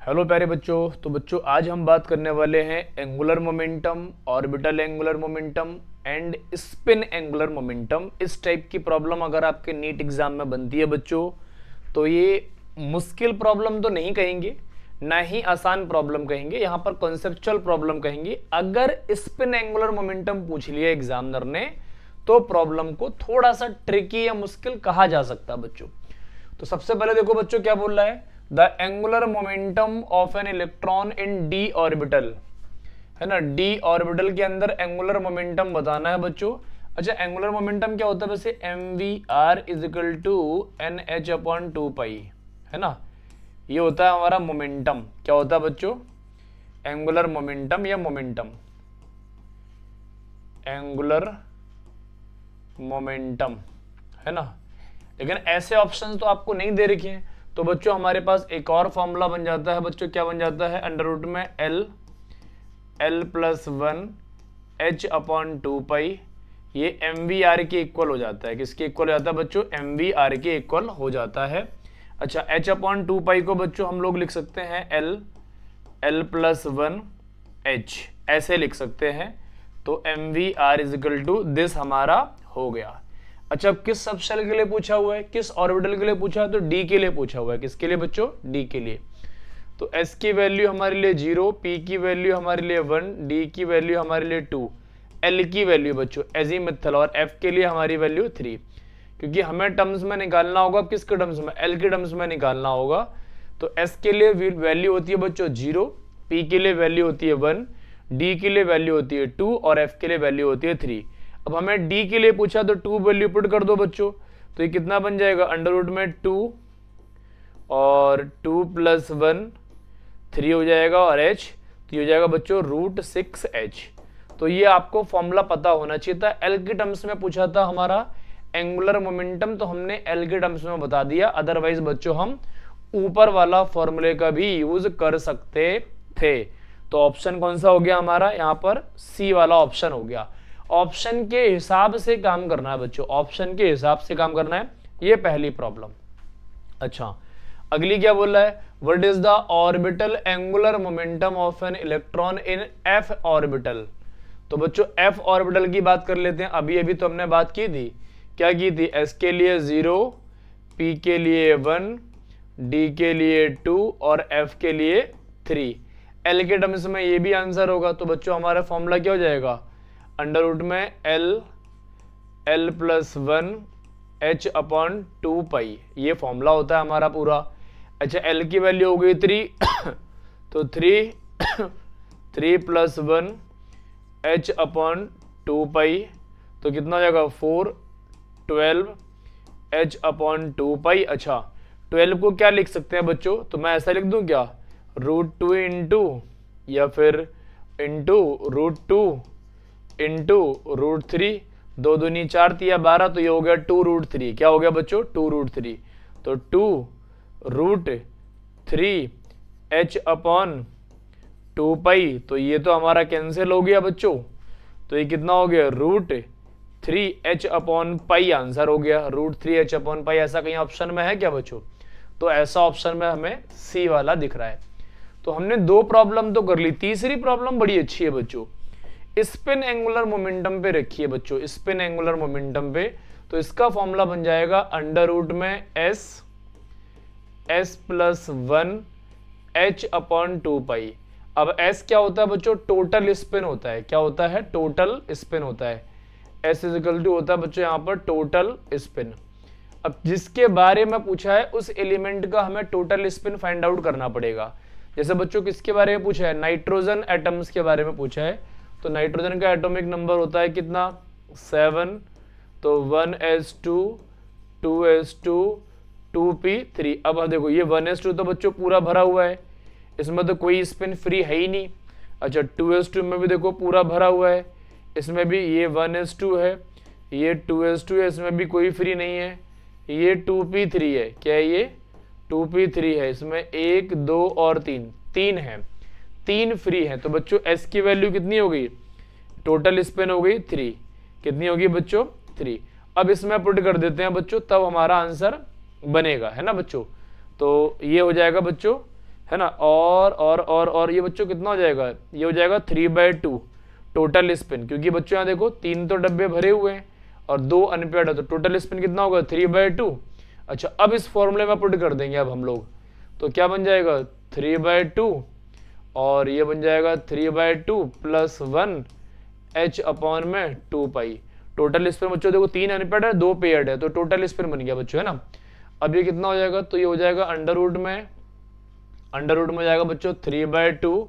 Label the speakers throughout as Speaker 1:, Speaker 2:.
Speaker 1: Hello प्यारे बच्चों। तो बच्चों आज हम बात करने वाले हैं angular momentum, orbital angular momentum and spin angular momentum. इस टाइप की प्रॉब्लम अगर आपके नीट एग्जाम में बनती है बच्चों, तो ये मुश्किल प्रॉब्लम तो नहीं कहेंगे, ना ही आसान प्रॉब्लम कहेंगे, यहाँ पर कॉन्सेप्चुअल प्रॉब्लम कहेंगे। अगर स्पिन एंगुलर मोमेंटम पूछ लिया एग्जामिनर ने तो प्रॉब्लम को थोड़ा सा ट्रिकी या मुश्किल कहा जा सकता है बच्चों। तो सबसे पहले देखो बच्चों क्या बोल रहा है, the angular momentum of an electron in D orbital, है ना। डी ऑर्बिटल के अंदर एंगुलर मोमेंटम बताना है बच्चों। अच्छा, एंगुलर मोमेंटम क्या होता है वैसे, m v r is equal to n h upon 2 pi, है ना। ये होता है हमारा मोमेंटम। क्या होता है बच्चों, एंगुलर मोमेंटम या मोमेंटम, एंगुलर मोमेंटम, है ना। लेकिन ऐसे ऑप्शंस तो आपको नहीं दे रखे हैं, तो बच्चों हमारे पास एक और फॉर्मूला बन जाता है बच्चों। क्या बन जाता है, अंडर रूट में एल प्लस 1 एच अपॉन 2 पाई। ये एम वी आर के इक्वल हो जाता है। किसके इक्वल हो जाता है बच्चों, एम वी आर के इक्वल हो जाता है। अच्छा, एच अपॉन 2 पाई को बच्चों हम लोग लिख सकते हैं एल प्लस 1 एच, ऐसे लिख सकते हैं। तो m v r is equal to this हमारा हो गया। अच्छा, अब किस सबशेल के लिए पूछा हुआ है, किस ऑर्बिटल के लिए पूछा है, तो डी के लिए पूछा हुआ है। किसके लिए बच्चों, डी के लिए। तो एस की वैल्यू हमारे लिए 0, पी की वैल्यू हमारे लिए 1, डी की वैल्यू हमारे लिए 2, एल की वैल्यू बच्चों एजीमुथल, और एफ के लिए हमारी वैल्यू 3। क्योंकि हमें टर्म्स में निकालना होगा, किसके टर्म्स में, एल के टर्म्स में निकालना होगा। तो एस के लिए वैल्यू होती है बच्चों 0, पी के लिए वैल्यू होती है 1, डी के लिए वैल्यू होती है 2 और एफ के लिए वैल्यू होती है 3। अब हमें डी के लिए पूछा तो 2 वैल्यू पुट कर दो बच्चों। तो ये कितना बन जाएगा, अंडर रूट में 2 और 2 प्लस 1 3 हो जाएगा, और एच तो ये हो जाएगा बच्चों √6h। तो ये आपको फॉर्मूला पता होना चाहिए था। एल के टर्म्स में पूछा था हमारा एंगुलर मोमेंटम, तो हमने एल के टर्म्स में बता दिया। अदरवाइज बच्चों हम ऊपर वाला फॉर्मूले का भी यूज कर सकते थे। तो ऑप्शन कौन सा हो गया हमारा, यहाँ पर सी वाला ऑप्शन हो गया। ऑप्शन के हिसाब से काम करना है बच्चों, ऑप्शन के हिसाब से काम करना है। ये पहली प्रॉब्लम। अच्छा, अगली क्या बोल रहा है, what is the orbital angular momentum of an electron in F orbital. तो बच्चों एफ ऑर्बिटल की बात कर लेते हैं। अभी अभी तो हमने बात की थी, क्या की थी, एस के लिए 0, पी के लिए 1, डी के लिए 2 और एफ के लिए 3। एल के टर्म्स में ये भी आंसर होगा। तो बच्चों हमारा फॉर्मूला क्या हो जाएगा, अंडर रूट में एल प्लस 1 एच अपॉन 2 पाई। ये फॉर्मूला होता है हमारा पूरा। अच्छा, एल की वैल्यू हो गई 3 तो 3 प्लस 1 एच अपॉन 2 पाई, तो कितना हो जाएगा 4, 12 एच अपॉन 2 पाई। अच्छा, 12 को क्या लिख सकते हैं बच्चों, तो मैं ऐसा लिख दूं क्या, √2 इंटू या फिर इंटू √2 इंटू √3, 2 दूनी 4 तिया 12, तो ये हो गया 2√3। क्या हो गया बच्चों, 2√3। तो 2√3 एच अपॉन 2 पाई, तो ये तो हमारा कैंसिल हो गया बच्चों। तो ये कितना हो गया, √3 एच अपॉन पाई आंसर हो गया। √3 एच अपॉन पाई ऐसा कहीं ऑप्शन में है क्या बच्चों, तो ऐसा ऑप्शन में हमें सी वाला दिख रहा है। तो हमने 2 प्रॉब्लम तो कर ली। तीसरी प्रॉब्लम बड़ी अच्छी है बच्चों, स्पिन एंगुलर मोमेंटम पे रखिए बच्चों, स्पिन एंगुलर मोमेंटम पे। तो इसका फॉर्मूला बन जाएगा अंडर रूट में एस प्लस 1 एच अपॉन 2 पाई। अब एस क्या होता है बच्चों, टोटल स्पिन होता है। क्या होता है, टोटल स्पिन होता है। एस इजिकल टू होता है बच्चों यहाँ पर टोटल स्पिन। अब जिसके बारे में पूछा है उस एलिमेंट का हमें टोटल स्पिन फाइंड आउट करना पड़ेगा। जैसे बच्चों किसके बारे में पूछा है, नाइट्रोजन एटम्स के बारे में पूछा है। तो नाइट्रोजन का एटॉमिक नंबर होता है कितना, 7। तो 1s2 2s2 2p3। अब देखो ये 1s2 तो बच्चों पूरा भरा हुआ है, इसमें तो कोई स्पिन फ्री है ही नहीं। अच्छा, 2s2 में भी देखो पूरा भरा हुआ है, इसमें भी ये 1s2 है, ये 2s2 है, इसमें भी कोई फ्री नहीं है। ये 2p3 है, क्या है ये 2p3 है, इसमें 1 2 और 3 है, 3 फ्री है। तो बच्चों एस की वैल्यू कितनी हो गई, टोटल स्पिन हो गई 3। कितनी होगी बच्चों, 3। अब इसमें पुट कर देते हैं बच्चों, तब हमारा आंसर बनेगा, है ना बच्चों। तो ये हो जाएगा बच्चों है ना। और ये बच्चों कितना हो जाएगा, ये हो जाएगा 3/2 टोटल स्पिन, क्योंकि बच्चों यहाँ देखो 3 तो डब्बे भरे हुए हैं और 2 अनपेयर्ड है, तो टोटल स्पिन कितना होगा 3/2। अच्छा, अब इस फॉर्मूले में पुट कर देंगे अब हम लोग, तो क्या बन जाएगा 3/2 और ये बन जाएगा 3/2 + 1 h अपॉन में 2 पाई। टोटल स्पिन बच्चों देखो 3 अनपेयर्ड है 2 पेयर्ड है, तो टोटल स्पिन बन गया बच्चों, है ना। अब ये कितना हो जाएगा, तो ये हो जाएगा अंडर रूट में हो जाएगा बच्चों 3/2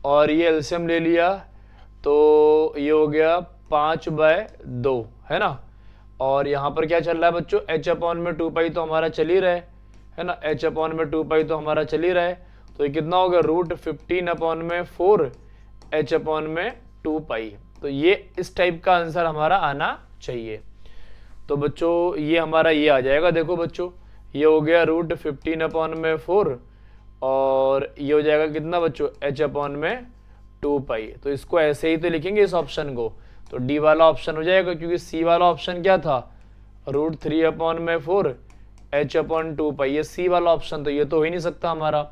Speaker 1: और ये एलसीएम ले लिया तो ये हो गया 5/2, है ना। और यहाँ पर क्या चल रहा है बच्चों, h अपॉन में 2 पाई तो हमारा चल ही रहा है ना, h अपॉन में 2 पाई तो हमारा चल ही रहा है, तो ये कितना हो गया √15/4 h अपॉन में 2 पाई। तो ये इस टाइप का आंसर हमारा आना चाहिए। तो बच्चों ये हमारा ये आ जाएगा, देखो बच्चों ये हो गया √15/4 और ये हो जाएगा कितना बच्चों h अपॉन में 2 पाई। तो इसको ऐसे ही तो लिखेंगे इस ऑप्शन को, तो डी वाला ऑप्शन हो जाएगा, क्योंकि सी वाला ऑप्शन क्या था √3/4 h अपॉन 2 पाई, ये सी वाला ऑप्शन, तो ये तो हो ही नहीं सकता हमारा,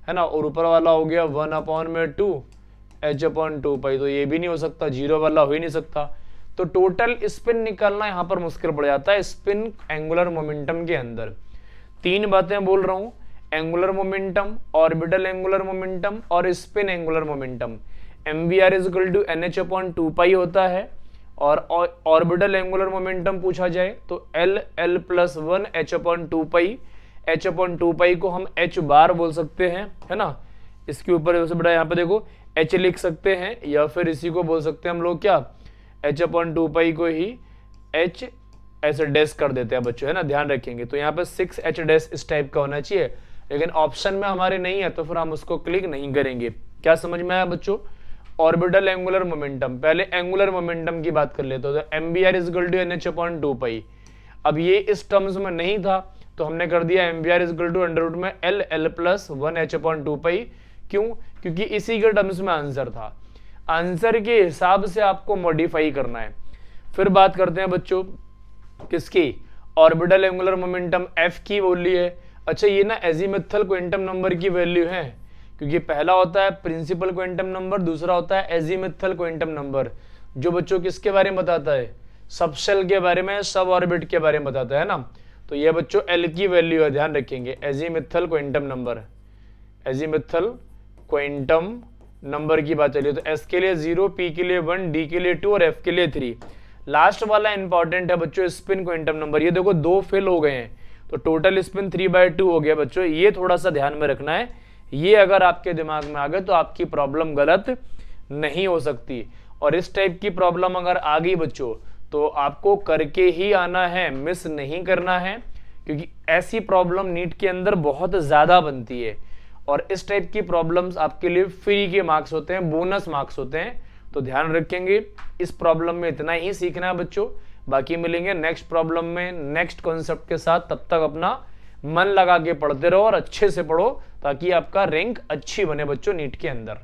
Speaker 1: है ना। और ऊपर वाला हो गया 1/2 h अपॉन 2 पाई, तो ये भी नहीं हो सकता, जीरो वाला हो ही नहीं सकता। तो टोटल स्पिन निकालना यहाँ पर मुश्किल पड़ जाता है स्पिन एंगुलर मोमेंटम के अंदर। 3 बातें बोल रहा हूँ, angular momentum, orbital angular momentum और spin angular momentum. mvr = nh upon 2 pi होता है, और ऑर्बिटल एंगुलर मोमेंटम पूछा जाए तो l + 1 h अपॉन 2 पाई। h अपॉन 2 पाई को हम h बार बोल सकते हैं, है ना। इसके ऊपर सबसे बड़ा यहाँ पे देखो h लिख सकते हैं, या फिर इसी को बोल सकते हैं हम लोग क्या, h अपॉन 2 पाई को ही h ऐसे डैश कर देते हैं बच्चों, है ना, ध्यान रखेंगे। तो यहाँ पे 6h डैश इस टाइप का होना चाहिए, लेकिन ऑप्शन में हमारे नहीं है तो फिर हम उसको क्लिक नहीं करेंगे। क्या समझ में आया बच्चों, ऑर्बिटल एंगुलर मोमेंटम। पहले एंगुलर मोमेंटम की बात कर लेते हो, तो mvr = nh अपॉन 2 पाई। अब ये इस टर्म्स में नहीं था तो हमने कर दिया mvr = l + 1 h अपॉन 2 पाई। क्यों, क्योंकि इसी के टर्म्स में आंसर था, आंसर के हिसाब से आपको मॉडिफाई करना है। फिर बात करते हैं बच्चों किसकी, ऑर्बिटल एंगुलर मोमेंटम f की बोली है। अच्छा, ये ना एजीमुथल क्वांटम नंबर की वैल्यू है, क्योंकि पहला होता है प्रिंसिपल क्वांटम नंबर, दूसरा होता है एजीमुथल क्वांटम नंबर, जो बच्चों किसके बारे में बताता है, सबशेल के बारे में, सब ऑर्बिट के बारे में बताता है ना। तो ये बच्चों एल की वैल्यू है, ध्यान रखेंगे, azimuthal quantum number, azimuthal quantum number की बात चलिए तो एस के लिए 0, पी के लिए 1, डी के लिए 2 और एफ के लिए 3। लास्ट वाला इंपॉर्टेंट है बच्चों, स्पिन क्वांटम नंबर। ये देखो 2 फेल हो गए हैं, तो टोटल स्पिन 3/2 हो गया बच्चों, ये थोड़ा सा ध्यान में रखना है। ये अगर आपके दिमाग में आ गए तो आपकी प्रॉब्लम गलत नहीं हो सकती, और इस टाइप की प्रॉब्लम अगर आ गई बच्चों तो आपको करके ही आना है, मिस नहीं करना है, क्योंकि ऐसी प्रॉब्लम नीट के अंदर बहुत ज्यादा बनती है, और इस टाइप की प्रॉब्लम्स आपके लिए फ्री के मार्क्स होते हैं, बोनस मार्क्स होते हैं। तो ध्यान रखेंगे, इस प्रॉब्लम में इतना ही सीखना है बच्चों, बाकी मिलेंगे नेक्स्ट प्रॉब्लम में नेक्स्ट कॉन्सेप्ट के साथ। तब तक अपना मन लगा के पढ़ते रहो और अच्छे से पढ़ो, ताकि आपका रैंक अच्छी बने बच्चों नीट के अंदर।